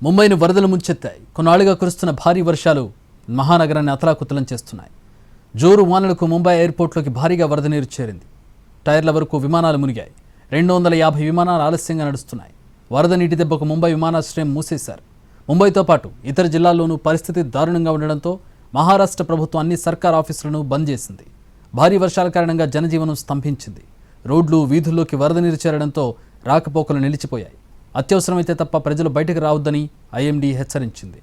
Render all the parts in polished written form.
ముంబైని వరదలు ముంచెత్తాయి. కొన్నాళ్లుగా కురుస్తున్న భారీ వర్షాలు మహానగరాన్ని అతలాకుతలం చేస్తున్నాయి. జోరు వానలకు ముంబై ఎయిర్పోర్ట్లోకి భారీగా వరద నీరు చేరింది. టైర్ల వరకు విమానాలు మునిగాయి. 250 విమానాలు ఆలస్యంగా నడుస్తున్నాయి. వరద నీటి దెబ్బకు ముంబై విమానాశ్రయం మూసేశారు. ముంబైతో పాటు ఇతర జిల్లాల్లోనూ పరిస్థితి దారుణంగా ఉండడంతో మహారాష్ట్ర ప్రభుత్వం అన్ని సర్కార్ ఆఫీసులను బంద్ చేసింది. భారీ వర్షాల కారణంగా జనజీవనం స్తంభించింది. రోడ్లు వీధుల్లోకి వరద నీరు చేరడంతో రాకపోకలు నిలిచిపోయాయి. అత్యవసరమైతే తప్ప ప్రజలు బయటకు రావద్దని ఐఎండీ హెచ్చరించింది.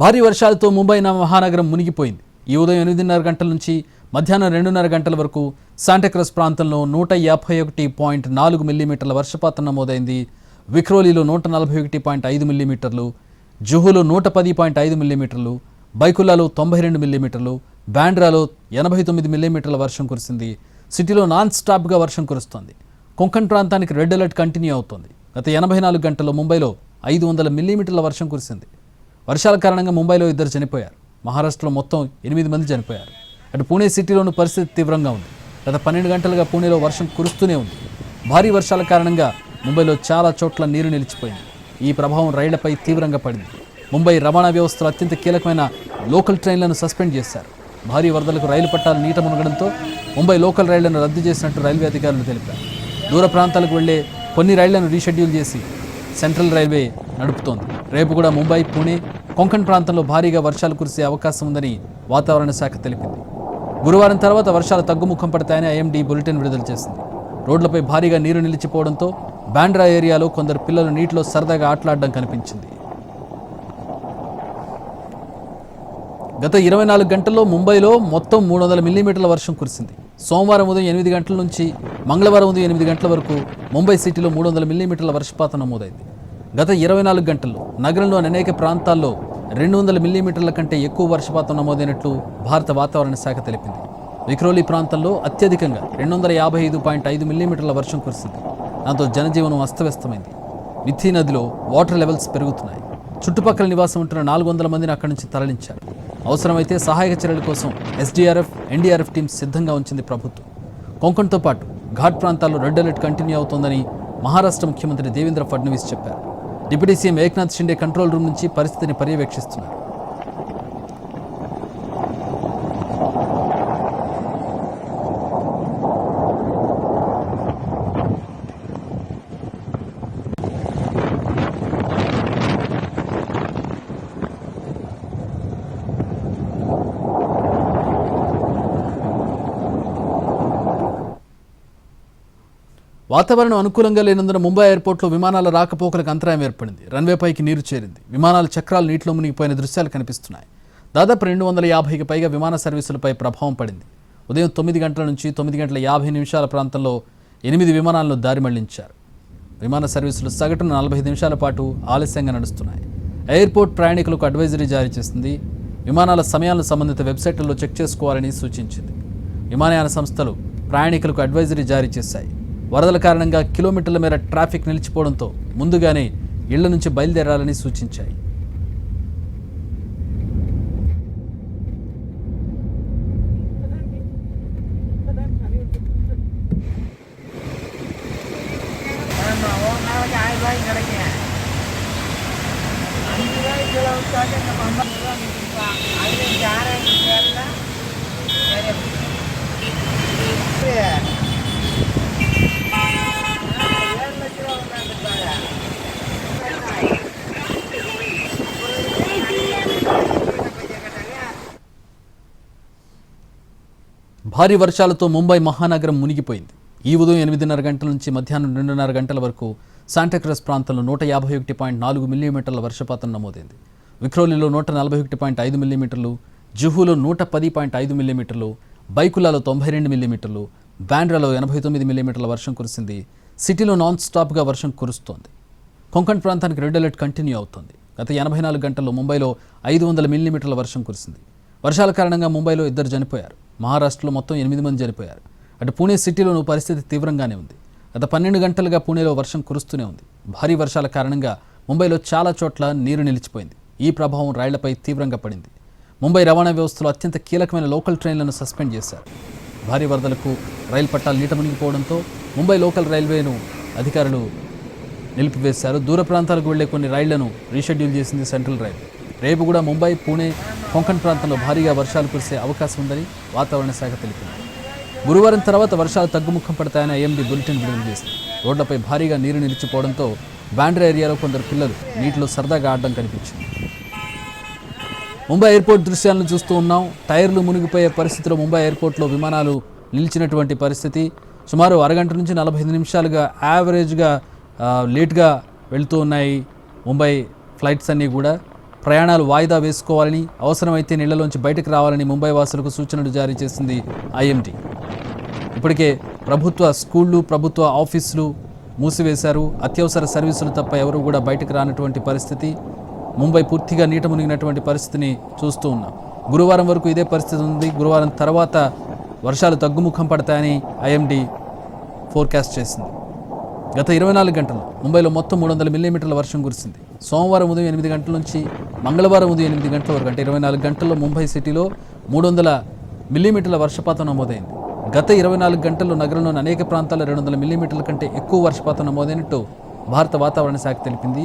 భారీ వర్షాలతో ముంబై మహానగరం మునిగిపోయింది. ఈ ఉదయం 8:30 గంటల నుంచి మధ్యాహ్నం 2:30 గంటల వరకు శాంటాక్రజ్ ప్రాంతంలో 151.4 మిల్లీమీటర్ల వర్షపాతం నమోదైంది. విక్రోలీలో 141.5 మిల్లీమీటర్లు, జుహులో 110.5 మిల్లీమీటర్లు, బైకుల్లాలో 92 మిల్లీమీటర్లు, బాండ్రాలో 89 మిల్లీమీటర్ల వర్షం కురిసింది. సిటీలో నాన్ స్టాప్గా వర్షం కురుస్తోంది. కొంకణ్ ప్రాంతానికి రెడ్ అలర్ట్ కంటిన్యూ అవుతోంది. గత 84 గంటల్లో ముంబైలో 500 మిల్లీమీటర్ల వర్షం కురిసింది. వర్షాల కారణంగా ముంబైలో 2 చనిపోయారు. మహారాష్ట్రలో మొత్తం 8 మంది చనిపోయారు. అటు పూణే సిటీలోనూ పరిస్థితి తీవ్రంగా ఉంది. గత 12 గంటలుగా పూణేలో వర్షం కురుస్తూనే ఉంది. భారీ వర్షాల కారణంగా ముంబైలో చాలా చోట్ల నీరు నిలిచిపోయింది. ఈ ప్రభావం రైళ్లపై తీవ్రంగా పడింది. ముంబై రవాణా వ్యవస్థలో అత్యంత కీలకమైన లోకల్ ట్రైన్లను సస్పెండ్ చేశారు. భారీ వరదలకు రైలు పట్టాలు నీట మునగడంతో ముంబై లోకల్ రైళ్లను రద్దు చేసినట్టు రైల్వే అధికారులు తెలిపారు. దూర ప్రాంతాలకు వెళ్లే కొన్ని రైళ్లను రీషెడ్యూల్ చేసి సెంట్రల్ రైల్వే నడుపుతోంది. రేపు కూడా ముంబై, పూణే, కొంకణ్ ప్రాంతంలో భారీగా వర్షాలు కురిసే అవకాశం ఉందని వాతావరణ శాఖ తెలిపింది. గురువారం తర్వాత వర్షాలు తగ్గుముఖం పడతాయని ఐఎండీ బులెటిన్ విడుదల చేసింది. రోడ్లపై భారీగా నీరు నిలిచిపోవడంతో బాండ్రా ఏరియాలో కొందరు పిల్లలు నీటిలో సరదాగా ఆటలాడడం కనిపించింది. గత 24 గంటల్లో ముంబైలో మొత్తం 300 మిల్లీమీటర్ల వర్షం కురిసింది. సోమవారం ఉదయం 8 గంటల నుంచి మంగళవారం ఉదయం 8 గంటల వరకు ముంబై సిటీలో 300 మిల్లీమీటర్ల వర్షపాతం నమోదైంది. గత 24 గంటల్లో నగరంలోని అనేక ప్రాంతాల్లో 200 మిల్లీమీటర్ల కంటే ఎక్కువ వర్షపాతం నమోదైనట్లు భారత వాతావరణ శాఖ తెలిపింది. విక్రోలీ ప్రాంతంలో అత్యధికంగా 255.5 మిల్లీమీటర్ల వర్షం కురిసింది. దాంతో జనజీవనం అస్తవ్యస్తమైంది. మిథి నదిలో వాటర్ లెవెల్స్ పెరుగుతున్నాయి. చుట్టుపక్కల నివాసం ఉంటున్న 400 మందిని అక్కడి నుంచి తరలించారు. అవసరమైతే సహాయక చర్యల కోసం ఎస్డీఆర్ఎఫ్, ఎన్డీఆర్ఎఫ్ టీమ్స్ సిద్ధంగా ఉంచింది ప్రభుత్వం. కొంకణ్తో పాటు ఘాట్ ప్రాంతాల్లో రెడ్ అలర్ట్ కంటిన్యూ అవుతోందని మహారాష్ట్ర ముఖ్యమంత్రి దేవేంద్ర ఫడ్నవీస్ చెప్పారు. Deputy CM Eknath Shinde control room నుంచి పరిస్థితిని పర్యవేక్షిస్తున్నారు. వాతావరణం అనుకూలంగా లేనందున ముంబై ఎయిర్పోర్ట్లో విమానాల రాకపోకలకు అంతరాయం ఏర్పడింది. రన్వేపైకి నీరు చేరింది. విమానాల చక్రాలు నీటిలో మునిగిపోయిన దృశ్యాలు కనిపిస్తున్నాయి. దాదాపు 250కి పైగా విమాన సర్వీసులపై ప్రభావం పడింది. ఉదయం 9 గంటల నుంచి 9:50 ప్రాంతంలో 8 విమానాలను దారి మళ్లించారు. విమాన సర్వీసులు సగటున 45 నిమిషాల పాటు ఆలస్యంగా నడుస్తున్నాయి. ఎయిర్పోర్ట్ ప్రయాణికులకు అడ్వైజరీ జారీ చేసింది. విమానాల సమయాలను సంబంధిత వెబ్సైట్లలో చెక్ చేసుకోవాలని సూచించింది. విమానయాన సంస్థలు ప్రయాణికులకు అడ్వైజరీ జారీ చేశాయి. వరదల కారణంగా కిలోమీటర్ల మేర ట్రాఫిక్ నిలిచిపోవడంతో ముందుగానే ఇళ్ల నుంచి బయలుదేరాలని సూచించాయి. భారీ వర్షాలతో ముంబై మహానగరం మునిగిపోయింది. ఈ ఉదయం 8:30 గంటల నుంచి మధ్యాహ్నం 2:30 గంటల వరకు శాంటాక్రజ్ ప్రాంతంలో 151.4 మిల్లీమీటర్ల వర్షపాతం నమోదైంది. విక్రోలీలో 141.5 మిల్లీమీటర్లు, జుహులో 110.5 మిల్లీమీటర్లు, బైకులాలో 92 మిల్లీమీటర్లు, బాండ్రాలో 89 మిల్లీమీటర్ల వర్షం కురిసింది. సిటీలో నాన్ స్టాప్గా వర్షం కురుస్తోంది. కొంకణ్ ప్రాంతానికి రెడ్ అలర్ట్ కంటిన్యూ అవుతోంది. గత 84 గంటల్లో ముంబైలో 500 మిల్లీమీటర్ల వర్షం కురిసింది. వర్షాల కారణంగా ముంబైలో 2 చనిపోయారు. మహారాష్ట్రలో మొత్తం 8 మంది చనిపోయారు. అటు పూణే సిటీలోనూ పరిస్థితి తీవ్రంగానే ఉంది. గత 12 గంటలుగా పూణేలో వర్షం కురుస్తూనే ఉంది. భారీ వర్షాల కారణంగా ముంబైలో చాలా చోట్ల నీరు నిలిచిపోయింది. ఈ ప్రభావం రైళ్లపై తీవ్రంగా పడింది. ముంబై రవాణా వ్యవస్థలో అత్యంత కీలకమైన లోకల్ ట్రైన్లను సస్పెండ్ చేశారు. భారీ వరదలకు రైలు పట్టాలు నీట మునిగిపోవడంతో ముంబై లోకల్ రైల్వేను అధికారులు నిలిపివేశారు. దూర ప్రాంతాలకు వెళ్లే కొన్ని రైళ్లను రీషెడ్యూల్ చేసింది సెంట్రల్ రైల్వే. రేపు కూడా ముంబై, పూణే, కొంకణ్ ప్రాంతంలో భారీగా వర్షాలు కురిసే అవకాశం ఉందని వాతావరణ శాఖ తెలిపింది. గురువారం తర్వాత వర్షాలు తగ్గుముఖం పడతాయని ఐఎండీ బులెటిన్ విడుదల చేసింది. రోడ్లపై భారీగా నీరు నిలిచిపోవడంతో బాండ్రా ఏరియాలో కొందరు పిల్లలు నీటిలో సరదాగా ఆడడం కనిపించింది. ముంబై ఎయిర్పోర్ట్ దృశ్యాలను చూస్తూ ఉన్నాం. టైర్లు మునిగిపోయే పరిస్థితిలో ముంబై ఎయిర్పోర్ట్లో విమానాలు నిలిచినటువంటి పరిస్థితి. సుమారు అరగంట నుంచి 45 నిమిషాలుగా యావరేజ్గా లేట్గా వెళ్తూ ఉన్నాయి ముంబై ఫ్లైట్స్ అన్నీ కూడా. ప్రయాణాలు వాయిదా వేసుకోవాలని, అవసరమైతే నీళ్లలోంచి బయటకు రావాలని ముంబై వాసులకు సూచనలు జారీ చేసింది ఐఎండీ. ఇప్పటికే ప్రభుత్వ స్కూళ్ళు, ప్రభుత్వ ఆఫీసులు మూసివేశారు. అత్యవసర సర్వీసులు తప్ప ఎవరు కూడా బయటకు రానటువంటి పరిస్థితి. ముంబై పూర్తిగా నీట మునిగినటువంటి పరిస్థితిని చూస్తూ ఉన్నాం. గురువారం వరకు ఇదే పరిస్థితి ఉంది. గురువారం తర్వాత వర్షాలు తగ్గుముఖం పడతాయని ఐఎండీ ఫోర్కాస్ట్ చేసింది. గత 24 గంటల్లో ముంబైలో మొత్తం 300 మిల్లీమీటర్ల వర్షం కురిసింది. సోమవారం ఉదయం 8 గంటల నుంచి మంగళవారం ఉదయం 8 గంటల వరకు, అంటే 24 గంటల్లో ముంబై సిటీలో 300 మిల్లీమీటర్ల వర్షపాతం నమోదైంది. గత 24 గంటల్లో నగరంలోని అనేక ప్రాంతాల్లో 200 మిల్లీమీటర్ల కంటే ఎక్కువ వర్షపాతం నమోదైనట్టు భారత వాతావరణ శాఖ తెలిపింది.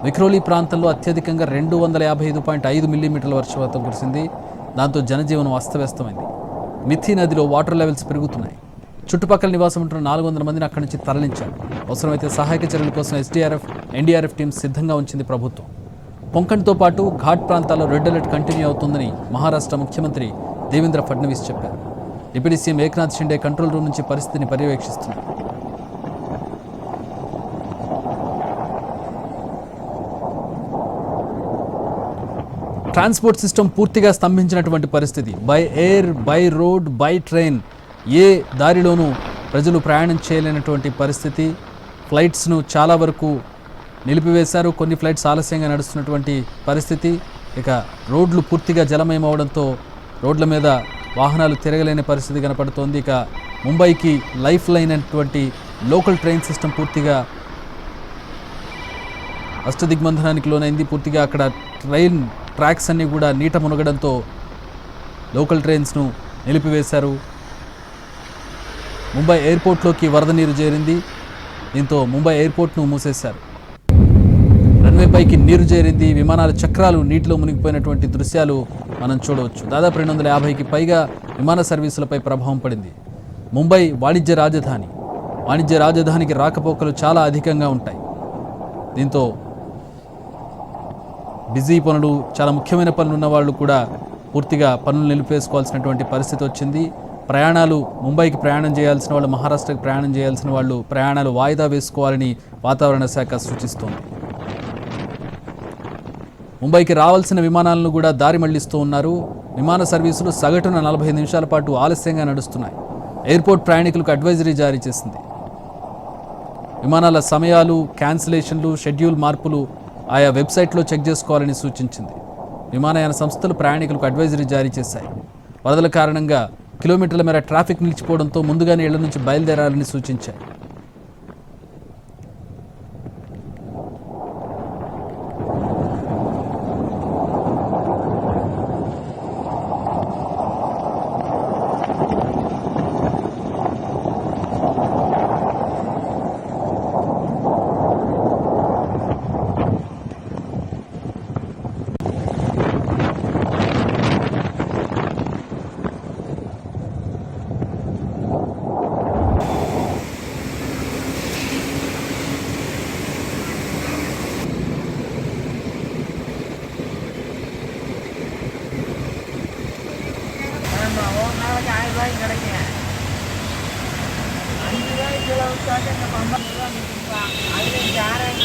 విక్రోలీ ప్రాంతంలో అత్యధికంగా 255.5 మిల్లీమీటర్ల వర్షపాతం కురిసింది. దాంతో జనజీవనం అస్తవ్యస్తమైంది. మిథి నదిలో వాటర్ లెవెల్స్ పెరుగుతున్నాయి. చుట్టుపక్కల నివాసం ఉంటున్న 400 మందిని అక్కడి నుంచి తరలించారు. అవసరమైతే సహాయక చర్యల కోసం ఎస్డీఆర్ఎఫ్, ఎన్డీఆర్ఎఫ్ టీమ్స్ సిద్ధంగా ఉంచింది ప్రభుత్వం. కొంకణ్తో పాటు ఘాట్ ప్రాంతాల్లో రెడ్ అలర్ట్ కంటిన్యూ అవుతుందని మహారాష్ట్ర ముఖ్యమంత్రి దేవేంద్ర ఫడ్నవీస్ చెప్పారు. Deputy CM Eknath Shinde control room నుంచి పరిస్థితిని పర్యవేక్షిస్తున్నారు. ట్రాన్స్పోర్ట్ సిస్టమ్ పూర్తిగా స్తంభించినటువంటి పరిస్థితి. By air, by road, by train ఏ దారిలోనూ ప్రజలు ప్రయాణం చేయలేనటువంటి పరిస్థితి. ఫ్లైట్స్ను చాలా వరకు నిలిపివేశారు. కొన్ని ఫ్లైట్స్ ఆలస్యంగా నడుస్తున్నటువంటి పరిస్థితి. ఇక రోడ్లు పూర్తిగా జలమయం అవడంతో రోడ్ల మీద వాహనాలు తిరగలేని పరిస్థితి కనపడుతోంది. ఇక ముంబైకి లైఫ్ లైన్ అయినటువంటి లోకల్ ట్రైన్ సిస్టమ్ పూర్తిగా అష్టదిగ్బంధనానికి లోనైంది. పూర్తిగా అక్కడ ట్రైన్ ట్రాక్స్ అన్నీ కూడా నీట మునగడంతో లోకల్ ట్రైన్స్ను నిలిపివేశారు. ముంబై ఎయిర్పోర్ట్లోకి వరద నీరు చేరింది. దీంతో ముంబై ఎయిర్పోర్ట్ను మూసేశారు. రన్వేపైకి నీరు చేరింది. విమానాల చక్రాలు నీటిలో మునిగిపోయినటువంటి దృశ్యాలు మనం చూడవచ్చు. దాదాపు 250కి పైగా విమాన సర్వీసులపై ప్రభావం పడింది. ముంబై వాణిజ్య రాజధాని. వాణిజ్య రాజధానికి రాకపోకలు చాలా అధికంగా ఉంటాయి. దీంతో బిజీ పనులు, చాలా ముఖ్యమైన పనులు ఉన్న వాళ్ళు కూడా పూర్తిగా పనులు నిలిపేసుకోవాల్సినటువంటి పరిస్థితి వచ్చింది. ప్రయాణాలు, ముంబైకి ప్రయాణం చేయాల్సిన వాళ్ళు, మహారాష్ట్రకి ప్రయాణం చేయాల్సిన వాళ్ళు ప్రయాణాలు వాయిదా వేసుకోవాలని వాతావరణ శాఖ సూచిస్తోంది. ముంబైకి రావాల్సిన విమానాలను కూడా దారి మళ్లిస్తూ ఉన్నారు. విమాన సర్వీసులు సగటున 45 నిమిషాల పాటు ఆలస్యంగా నడుస్తున్నాయి. ఎయిర్పోర్ట్ ప్రయాణికులకు అడ్వైజరీ జారీ చేసింది. విమానాల సమయాలు, క్యాన్సిలేషన్లు, షెడ్యూల్ మార్పులు ఆయా వెబ్సైట్లో చెక్ చేసుకోవాలని సూచించింది. విమానయాన సంస్థలు ప్రయాణికులకు అడ్వైజరీ జారీ చేశాయి. వరదల కారణంగా కిలోమీటర్ల మేర ట్రాఫిక్ నిలిచిపోవడంతో ముందుగానే ఇళ్ల నుంచి బయలుదేరాలని సూచించాయి. ₹5 கிலோ